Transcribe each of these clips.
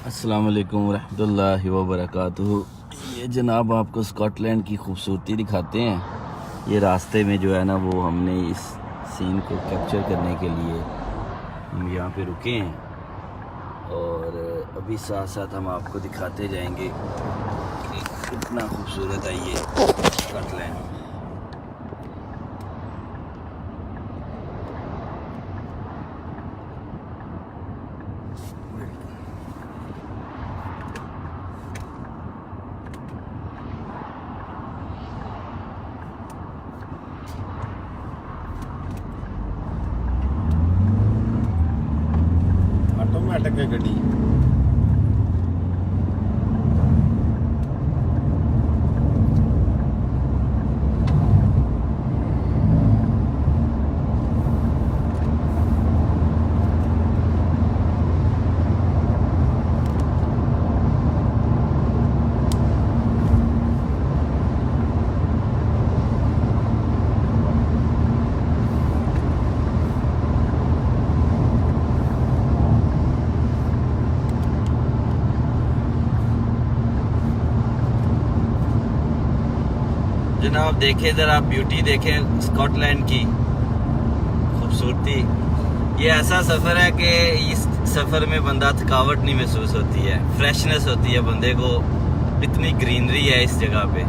अस्सलाम वालेकुम रहमतुल्लाहि व बरकातुहू। ये जनाब आपको स्कॉटलैंड की खूबसूरती दिखाते हैं। ये रास्ते में जो है ना वो हमने इस सीन को कैप्चर करने के लिए हम यहाँ पे रुके हैं और अभी साथ साथ हम आपको दिखाते जाएंगे कि कितना खूबसूरत है ये स्कॉटलैंड। ऑटोमेटिक है गड्डी। जनाब देखें ज़रा ब्यूटी देखें स्कॉटलैंड की खूबसूरती। ये ऐसा सफ़र है कि इस सफ़र में बंदा थकावट नहीं महसूस होती है, फ्रेशनेस होती है बंदे को। इतनी ग्रीनरी है इस जगह पे।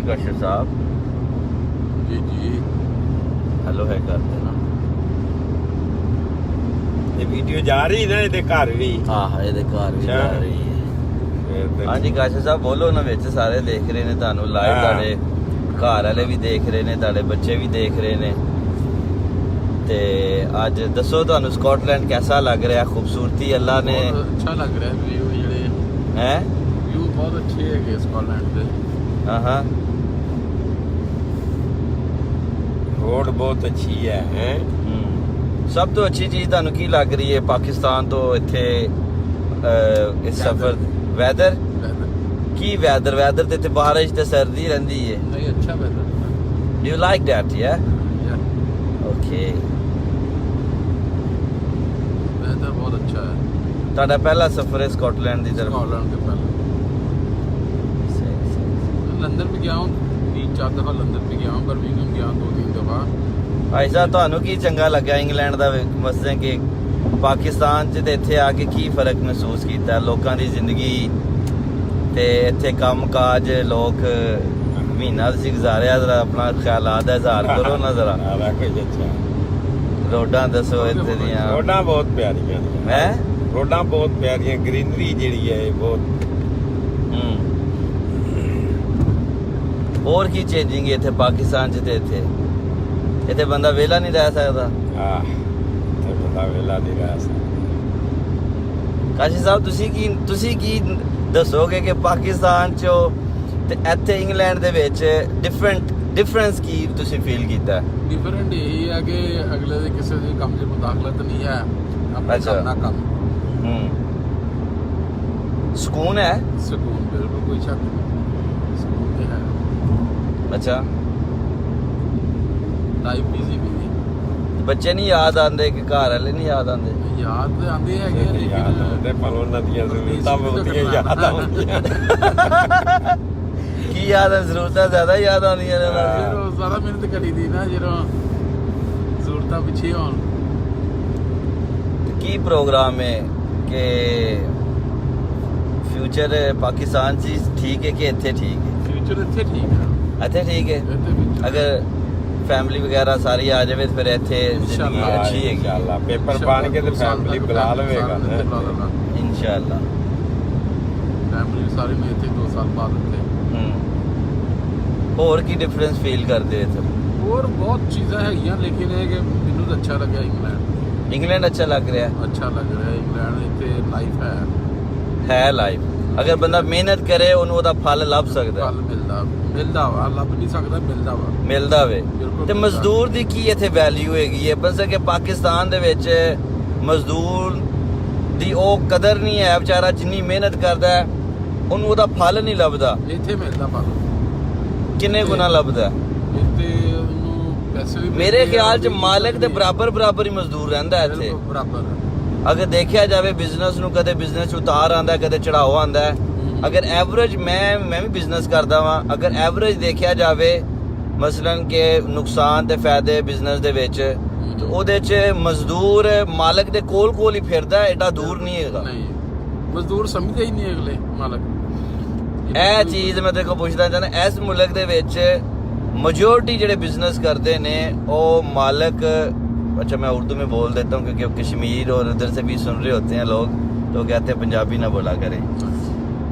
काशिफ साहब जी जी हेलो है करते ना ये वीडियो जा रही ना ਇਹਦੇ ਘਰ ਵੀ। हाँ ये घर भी जा रही है। हाँ जी काशिफ साहब बोलो ना, ਵਿੱਚ ਸਾਰੇ ਦੇਖ ਰਹੇ ਨੇ ਤੁਹਾਨੂੰ ਲਾਈਵ। ਤੁਹਾਡੇ ਘਰ ਵਾਲੇ ਵੀ ਦੇਖ ਰਹੇ ਨੇ, ਤੁਹਾਡੇ ਬੱਚੇ ਵੀ ਦੇਖ ਰਹੇ ਨੇ। ਤੇ ਅੱਜ ਦੱਸੋ ਤੁਹਾਨੂੰ ਸਕਾਟਲੈਂਡ कैसा लग रहा है? खूबसूरती अल्लाह ने अच्छा लग रहा है। व्यू ਜਿਹੜੇ है व्यू बहुत अच्छे है स्कॉटलैंड ਦੇ। हाँ हाँ रोड बहुत अच्छी है। ਸਭ ਤੋਂ ਅੱਛੀ ਚੀਜ਼ ਤੁਹਾਨੂੰ ਕੀ ਲੱਗ ਰਹੀ ਹੈ ਪਾਕਿਸਤਾਨ ਤੋਂ ਇੱਥੇ ਇਸ ਸਫ਼ਰ? ਵੈਦਰ ਕੀ ਵੈਦਰ ਤੇ ਇੱਥੇ ਬਾਰਿਸ਼ ਤੇ ਸਰਦੀ ਰਹਿੰਦੀ ਹੈ। नहीं अच्छा वेदर। You like that? ਯਾ ਓਕੇ। वेदर बहुत अच्छा है। ਤੁਹਾਡਾ ਪਹਿਲਾ ਸਫ਼ਰ ਹੈ ਸਕਾਟਲੈਂਡ ਦੀ ਤਰਫ? स्कॉटलैंड के पहले लंदन में गया हूँ, 3-4 दफ़ा लंदन में गया हूँ, बर्मिंघम गया हूँ 2-3 दफ़ा। ਭਾਈ ਸਾਹਿਬ ਤੁਹਾਨੂੰ ਕੀ ਚੰਗਾ ਲੱਗਾ ਇੰਗਲੈਂਡ ਦਾ ਮਸਲੇ ਕਿ ਪਾਕਿਸਤਾਨ 'ਚ ਤੇ ਇੱਥੇ ਆ ਕੇ ਕੀ ਫਰਕ ਮਹਿਸੂਸ ਕੀਤਾ? ਲੋਕਾਂ ਦੀ ਜ਼ਿੰਦਗੀ ਤੇ ਇੱਥੇ ਕੰਮ ਕਾਜ, ਲੋਕ ਮਹੀਨਾ ਤੁਸੀਂ ਗੁਜ਼ਾਰਿਆ, ਜ਼ਰਾ ਆਪਣਾ ਖਿਆਲਾਤ ਦਾ ਇਜ਼ਹਾਰ ਕਰੋ ਨਾ ਜ਼ਰਾ। ਸਾਰਾ ਕੁਝ ਅੱਛਾ। ਰੋਡਾਂ ਦੱਸੋ ਇੱਥੇ ਦੀਆਂ? ਰੋਡਾਂ ਬਹੁਤ ਪਿਆਰੀਆਂ ਨੇ। ਹੈ ਰੋਡਾਂ ਬਹੁਤ ਪਿਆਰੀਆਂ, ਗ੍ਰੀਨਰੀ ਜਿਹੜੀ ਹੈ ਇਹ ਬਹੁਤ। ਹੋਰ ਕੀ ਚੇਂਜਿੰਗ ਹੈ ਇੱਥੇ ਪਾਕਿਸਤਾਨ 'ਚ ਤੇ ਇੱਥੇ ਬੰਦਾ ਵਿਹਲਾ ਨਹੀਂ ਰਹਿ ਸਕਦਾ। ਆਹ ਤੇ ਬੰਦਾ ਵੇਲਾ ਨਹੀਂ ਰਹਿ ਸਕਦਾ। ਕਾਸ਼ੀ ਸਾਹਿਬ ਤੁਸੀਂ ਕੀ ਦੱਸੋਗੇ ਕਿ ਪਾਕਿਸਤਾਨ 'ਚ ਤੇ ਇੱਥੇ ਇੰਗਲੈਂਡ ਦੇ ਵਿੱਚ ਡਿਫਰੈਂਸ ਕੀ ਤੁਸੀਂ ਫੀਲ ਕੀਤਾ? डिफरेंट यही है कि अगले ਦੇ ਕਿਸੇ ਦੇ ਕੰਮ 'ਚ ਮੁਦਾਖਲਤ ਨਹੀਂ ਹੈ। ਆਪਣੇ ਅੱਛਾ। ਆਪਣਾ ਕੰਮ ਸਕੂਨ ਹੈ। ਸਕੂਨ ਬਿਲਕੁਲ ਕੋਈ ਸ਼ੱਕ ਨਹੀਂ, ਸਕੂਨ ਤੇ ਹੈ। ਅੱਛਾ ਲਾਈਫ ਬਿਜ਼ੀ ਬਿਜ਼ੀ। ਬੱਚੇ ਨਹੀਂ ਯਾਦ ਆਉਂਦੇ ਕਿ ਘਰ ਵਾਲੇ ਨਹੀਂ ਯਾਦ ਆਉਂਦੇ? ਯਾਦ ਤੇ ਆਉਂਦੇ ਹੈਗੇ ਆ, ਯਾਦ ਆਉਂਦੇ ਲੇਕਿਨ ਪਰ ਉਹਨਾਂ ਦੀਆਂ ਜ਼ਰੂਰਤਾਂ ਬਹੁਤੀਆਂ ਯਾਦ ਆਉਂਦੀਆਂ। की याद है जरूरत ज्यादा याद आनी है ਫਿਰ ਉਹ ਸਾਰਾ ਮਿਹਨਤ ਕਰੀ ਦੀ ਨਾ ਜਦੋਂ ਜ਼ਰੂਰਤਾਂ ਪਿੱਛੇ ਹੋਣ की प्रोग्राम है कि फ्यूचर पाकिस्तान से ठीक है कि इतने ठीक है ਫਿਊਚਰ ਇੱਥੇ ਠੀਕ ਹੈ इतने ठीक है ਇੱਥੇ future अगर फैमिली वगैरह सारी आ जाए तो फिर इतने जिंदगी इंशाल्लाह, अच्छी है इंशाल्लाह पेपर बन के ते फैमिली बुला लवेगा इंशाल्लाह ਫੈਮਿਲੀ ਸਾਰੀ ਨੇ ਇੱਥੇ 2 ਸਾਲ ਬਾਅਦ ਇੱਥੇ और की डिफरेंस फील करते थे ਹੋਰ ਬਹੁਤ ਚੀਜ਼ਾਂ ਹੈਗੀਆਂ ਲੇਕਿਨ ਇਹ ਕਿ ਮੈਨੂੰ ਤਾਂ ਅੱਛਾ ਲੱਗਿਆ ਇੰਗਲੈਂਡ इंग्लैंड अच्छा लग रहा है ਅੱਛਾ ਲੱਗ ਰਿਹਾ ਇੰਗਲੈਂਡ ਇੱਥੇ ਲਾਈਫ ਹੈ लाइफ अगर बंदा मेहनत करे ਉਹਨੂੰ ਉਹਦਾ ਫਲ ਲੱਭ ਸਕਦਾ ਫਲ ਮਿਲਦਾ ਵਾ ਲੱਭ ਨਹੀਂ ਸਕਦਾ ਮਿਲਦਾ ਵਾ ਮਿਲਦਾ ਵੇ ਬਿਲਕੁਲ ਤੇ ਮਜ਼ਦੂਰ ਦੀ ਕੀ ਇੱਥੇ ਵੈਲਿਊ ਹੈਗੀ ਹੈ ਬਸ ਕਿ ਪਾਕਿਸਤਾਨ ਦੇ ਵਿੱਚ ਮਜ਼ਦੂਰ ਦੀ ਉਹ ਕਦਰ ਨਹੀਂ ਹੈ ਵਿਚਾਰਾ ਜਿੰਨੀ ਮਿਹਨਤ ਕਰਦਾ ਹੈ ਉਹਨੂੰ ਉਹਦਾ ਫਲ ਨਹੀਂ ਲੱਭਦਾ ਇੱਥੇ ਮਿਲਦਾ ਫਲ ਕਿੰਨੇ ਗੁਣਾ ਲੱਭਦਾ ਇੱਥੇ ਉਹਨੂੰ ਪੈਸੇ ਵੀ ਮੇਰੇ ਮਿਲਦੇ ਆ, ਖਿਆਲ ਚ ਉਹਦੀ ਮਾਲਕ ਦੇ ਇੱਜ਼ਤ ਬਰਾਬਰ ਹੀ ਮਜ਼ਦੂਰ ਰਹਿੰਦਾ ਹੈ ਇੱਥੇ ਬਿਲਕੁਲ ਬਰਾਬਰ ਅਗਰ ਦੇਖਿਆ ਜਾਵੇ ਬਿਜ਼ਨਸ ਨੂੰ ਕਦੇ ਬਿਜ਼ਨਸ ਉਤਾਰ ਆਂਦਾ ਕਦੇ ਚੜਾਓ ਆਂਦਾ ਹੈ ਅਗਰ ਐਵਰੇਜ ਮੈਂ ਵੀ ਬਿਜ਼ਨਸ ਕਰਦਾ ਵਾਂ ਅਗਰ ਐਵਰੇਜ ਦੇਖਿਆ ਜਾਵੇ ਮਸਲਨ ਕਿ ਨੁਕਸਾਨ ਤੇ ਫਾਇਦੇ ਬਿਜ਼ਨਸ ਦੇ ਵਿੱਚ ਤੇ ਉਹਦੇ ਚ ਮਜ਼ਦੂਰ ਮਾਲਕ ਦੇ ਕੋਲ ਹੀ ਫਿਰਦਾ ਹੈ, ਐਡਾ ਦੂਰ ਨਹੀਂ ਹੈਗਾ ਨਹੀਂ ਮਜ਼ਦੂਰ ਸਮਝਦੇ ਹੀ ਨਹੀਂ ਅਗਲੇ ਮਾਲਕ ਇਹ ਚੀਜ਼ ਮੈਂ ਦੇਖੋ ਪੁੱਛਦਾ ਚਾਹੁੰਦਾ ਇਸ ਮੁਲਕ ਦੇ ਵਿੱਚ मेजोरिटी ਜਿਹੜੇ बिजनेस करते ने वो मालिक अच्छा मैं उर्दू में बोल देता हूँ क्योंकि कश्मीर और उधर से भी सुन रहे होते हैं लोग तो कहते हैं पंजाबी ना बोला करें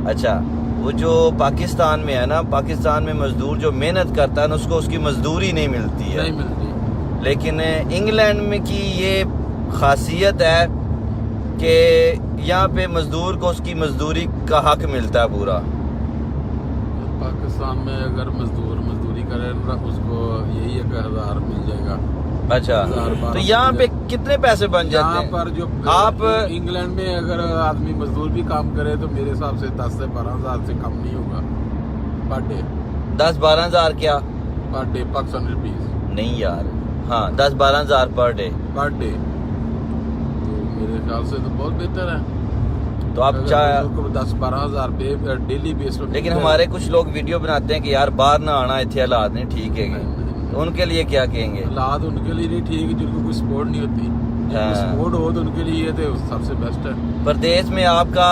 अच्छा वो जो पाकिस्तान में है ना पाकिस्तान में मजदूर जो मेहनत करता है ना उसको उसकी मजदूरी नहीं मिलती है नहीं मिलती लेकिन इंग्लैंड में की ये खासियत है कि यहाँ पे मजदूर को उसकी मजदूरी का हक मिलता है पूरा पाकिस्तान में अगर मजदूरी करे ना उसको यही 1000 मिल जाएगा अच्छा 1000 तो यहाँ पे कितने पैसे बन जाते यहाँ हैं पर जो आप इंग्लैंड में अगर आदमी मजदूर भी काम करे तो मेरे हिसाब से 10 से 12 हज़ार से कम नहीं होगा पर डे 10-12 हजार क्या पर डे पाकिस्तानी रुपीज नहीं यार हाँ 10-12 हजार पर डे पर डे तो मेरे ख्याल से तो बहुत बेहतर है तो आप को 10-12 हज़ार पे डेली बेस पे लेकिन हमारे कुछ लोग वीडियो बनाते हैं कि यार बाहर ना आना इतने हालात नहीं ठीक है तो उनके लिए क्या कहेंगे हालात उनके लिए नहीं ठीक है जिनको कोई सपोर्ट नहीं होती हाँ। सपोर्ट हो तो उनके लिए तो सबसे बेस्ट है प्रदेश में आपका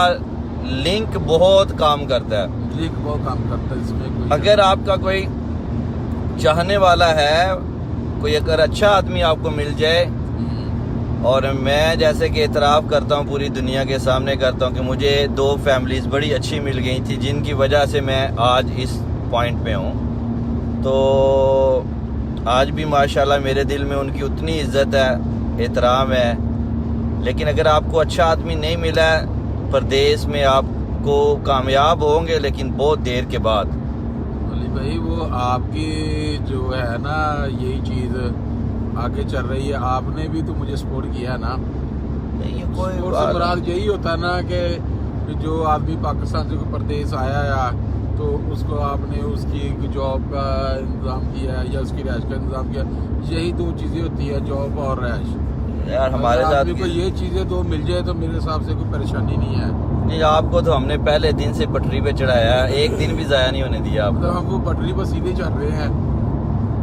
लिंक बहुत काम करता है लिंक बहुत काम करता है इसमें कोई अगर आपका कोई चाहने वाला है कोई अगर अच्छा आदमी आपको मिल जाए और मैं जैसे कि इतराफ़ करता हूँ पूरी दुनिया के सामने करता हूँ कि मुझे 2 फैमिलीज़ बड़ी अच्छी मिल गई थी जिनकी वजह से मैं आज इस पॉइंट पे हूँ तो आज भी माशाल्लाह मेरे दिल में उनकी उतनी इज़्ज़त है एहतराम है लेकिन अगर आपको अच्छा आदमी नहीं मिला है प्रदेश में आपको कामयाब होंगे लेकिन बहुत देर के बाद अली भाई वो आपकी जो है ना यही चीज़ आगे चल रही है आपने भी तो मुझे सपोर्ट किया ना नहीं कोई सपोर्ट से मुराद यही होता है ना कि जो आदमी पाकिस्तान से कोई प्रदेश आया या तो उसको आपने उसकी जॉब का इंतज़ाम किया या उसकी रैश का इंतज़ाम किया यही 2 चीज़ें होती है जॉब और रैश यार हमारे साथ आदमी को ये चीज़ें तो मिल जाए तो मेरे हिसाब से कोई परेशानी नहीं है नहीं आपको तो हमने पहले दिन से पटरी पे चढ़ाया है एक दिन भी ज़ाया नहीं होने दिया मतलब आपको हम वो पटरी पर सीधे चल रहे हैं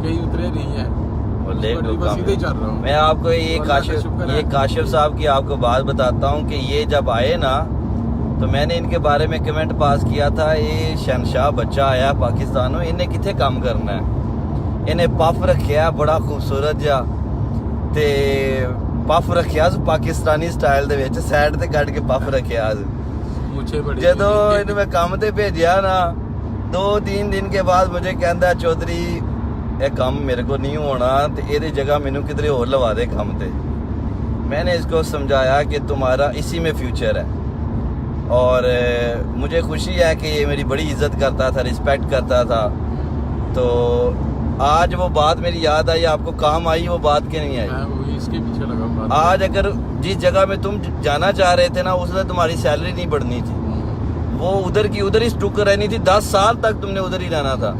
कहीं उतरे नहीं है और ले पटरी पर सीधे चल रहा हूँ मैं आपको ये अल्लाह का शुक्र है। काशिफ साहब की आपको बात बताता हूँ कि ये जब आए ना तो मैंने इनके बारे में कमेंट पास किया था ये शहनशाह बच्चा आया पाकिस्तानों इन्हें किथे काम करना है इन्हें पफ रखिया बड़ा खूबसूरत जा ते पफ रखिया Pakistani style they which side ते कट के पफ रखिया मुझे बड़ी ਜਦੋਂ ਇਹਨੂੰ ਮੈਂ ਕੰਮ ਤੇ ਭੇਜਿਆ ਨਾ 2-3 ਦਿਨ के बाद मुझे कहता चौधरी ये काम मेरे को नहीं होना तो ये जगह मैनू किधरे और लवा दे काम ते मैंने इसको समझाया कि तुम्हारा इसी में फ्यूचर है और मुझे खुशी है कि ये मेरी बड़ी इज्जत करता था रिस्पेक्ट करता था तो आज वो बात मेरी याद आई आपको काम आई वो बात क्यों नहीं आई मैं वही इसके पीछे लगा बात आज अगर जिस जगह में तुम जाना चाह रहे थे ना उसमें तुम्हारी सैलरी नहीं बढ़नी थी वो उधर की उधर ही स्टुक रहनी थी 10 साल तक तुमने उधर ही रहना था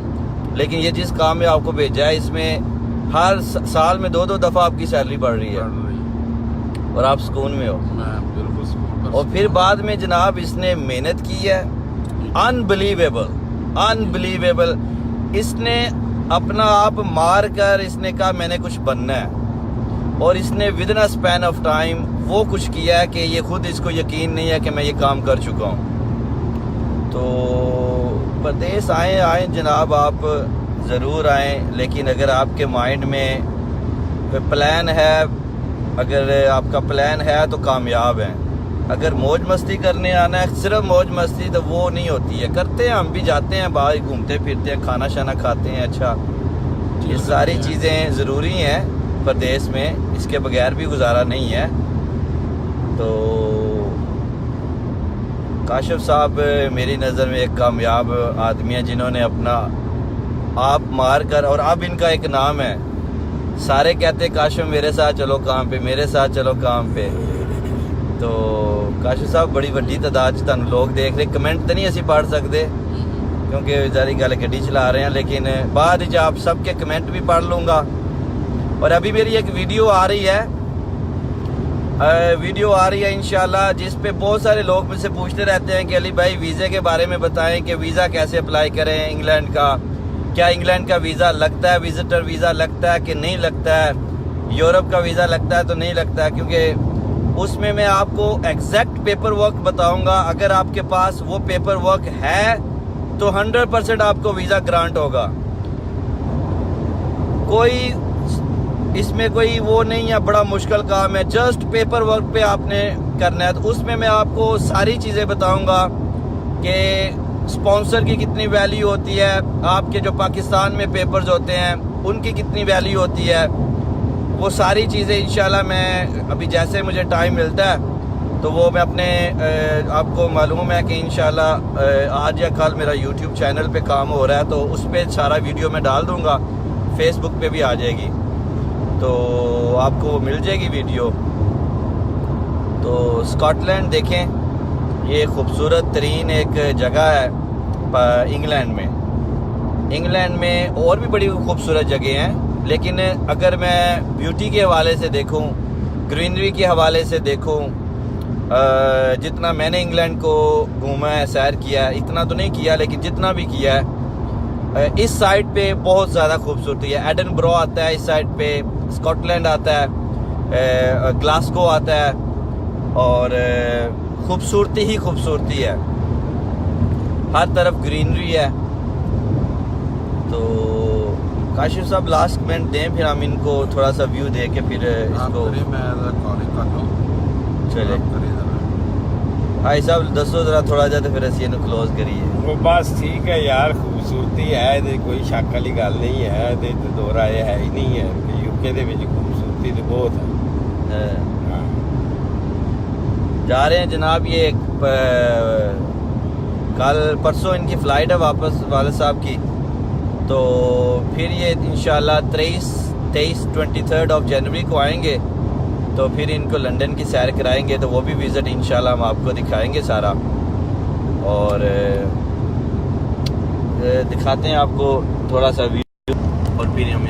लेकिन ये जिस काम में आपको भेजा है इसमें हर साल में 2-2 दफ़ा आपकी सैलरी बढ़ रही है और आप सुकून में हो मैं बिल्कुल सुकून पर और फिर बाद में जनाब इसने मेहनत की है अनबिलीवेबल अनबिलीवेबल। इसने अपना आप मार कर इसने कहा मैंने कुछ बनना है, और इसने with in a span of time वो कुछ किया है कि ये खुद इसको यकीन नहीं है कि मैं ये काम कर चुका हूँ। तो परदेस आए जनाब, आप ज़रूर आएँ, लेकिन अगर आपके माइंड में कोई प्लान है, अगर आपका प्लान है तो कामयाब है। अगर मौज मस्ती करने आना है, सिर्फ मौज मस्ती, तो वो नहीं होती है। करते हैं, हम भी जाते हैं बाहर, घूमते फिरते हैं, खाना शाना खाते हैं। अच्छा, ये सारी चीज़ें ज़रूरी हैं प्रदेश में, इसके बगैर भी गुजारा नहीं है। तो काशिफ साहब मेरी नज़र में एक कामयाब आदमी है, जिन्होंने अपना आप मार कर, और अब इनका एक नाम है, सारे कहते काशिफ मेरे साथ चलो काम पे, मेरे साथ चलो काम पे। तो काशिफ साहब बड़ी वड्डी तादाद च तुहानू लोग देख रहे, कमेंट तो नहीं असी पढ़ सकते क्योंकि जारी गल गड्डी चला रहे हैं, लेकिन बाद च आप सबके कमेंट भी पढ़ लूँगा। और अभी मेरी एक वीडियो आ रही है इंशाल्लाह, जिस पे बहुत सारे लोग मुझसे पूछते रहते हैं कि अली भाई वीज़े के बारे में बताएं कि वीज़ा कैसे अप्लाई करें इंग्लैंड का, क्या इंग्लैंड का वीज़ा लगता है, विजिटर वीज़ा लगता है कि नहीं लगता है, यूरोप का वीज़ा लगता है तो नहीं लगता है, क्योंकि उसमें मैं आपको एग्जैक्ट पेपर वर्क बताऊंगा। अगर आपके पास वो पेपर वर्क है तो 100% आपको वीज़ा ग्रांट होगा। कोई इसमें कोई वो नहीं है, बड़ा मुश्किल काम है, जस्ट पेपर वर्क पे आपने करना है। तो उसमें मैं आपको सारी चीज़ें बताऊंगा कि स्पॉन्सर की कितनी वैल्यू होती है, आपके जो पाकिस्तान में पेपर्स होते हैं उनकी कितनी वैल्यू होती है, वो सारी चीज़ें इंशाल्लाह मैं अभी जैसे मुझे टाइम मिलता है तो वो मैं अपने आपको मालूम है कि इंशाल्लाह आज या कल मेरा YouTube चैनल पे काम हो रहा है, तो उस पर सारा वीडियो मैं डाल दूँगा, फेसबुक पे भी आ जाएगी, तो आपको मिल जाएगी वीडियो। तो स्कॉटलैंड देखें, ये खूबसूरत तरीन एक जगह है इंग्लैंड में और भी बड़ी खूबसूरत जगह हैं, लेकिन अगर मैं ब्यूटी के हवाले से देखूं, ग्रीनरी के हवाले से देखूं, जितना मैंने इंग्लैंड को घूमा है, सैर किया है, इतना तो नहीं किया लेकिन जितना भी किया है, इस साइड पे बहुत ज़्यादा खूबसूरती है। एडनब्रो आता है इस साइड पे, स्कॉटलैंड आता है, ग्लासगो आता है, और खूबसूरती ही खूबसूरती है, हर तरफ ग्रीनरी है। तो काशिफ साहब लास्ट कमेंट दें, फिर हम इनको थोड़ा सा व्यू दे के फिर इसको चले। भाई साहब दसो जरा थोड़ा जा, तो फिर असी इन्हें क्लोज करिए। वो बस ठीक है यार, खूबसूरती है, कोई शक वाली गल नहीं है, दो राय है ही नहीं है। यूके दे विच खूबसूरती तो बहुत है। जा रहे हैं जनाब, ये कल परसों इनकी फ़्लाइट है वापस वाले साहब की, तो फिर ये इंशाल्लाह 23 ऑफ जनवरी को आएंगे, तो फिर इनको लंदन की सैर कराएंगे, तो वो भी विज़िट इंशाल्लाह हम आपको दिखाएंगे सारा, और दिखाते हैं आपको थोड़ा सा व्यू, और फिर हम